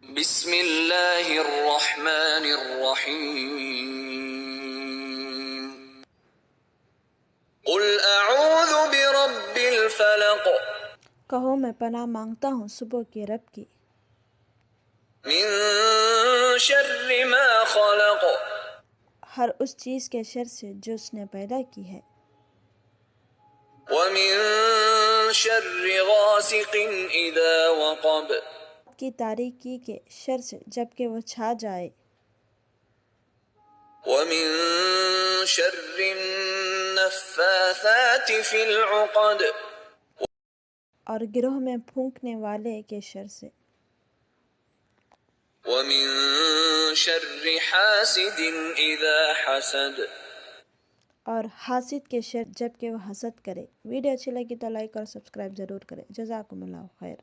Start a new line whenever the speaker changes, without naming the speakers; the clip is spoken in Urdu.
بسم اللہ الرحمن الرحیم قل اعوذ برب الفلق
کہو میں پناہ مانگتا ہوں صبح کے رب کی،
من شر ما خلق
ہر اس چیز کے شر سے جو اس نے پیدا کی ہے،
ومن شر غاسق اذا وقب
کی تاریکی کے شر سے جب کہ وہ چھا جائے،
ومن شر النفاثات في العقد
اور گروہ میں پھونکنے والے کے شر سے،
ومن شر حاسد اذا حسد
اور حاسد کے شر جب کہ وہ حسد کرے۔ ویڈیو اچھی لگی تو لائک اور سبسکرائب ضرور کریں۔ جزاکم اللہ خیر۔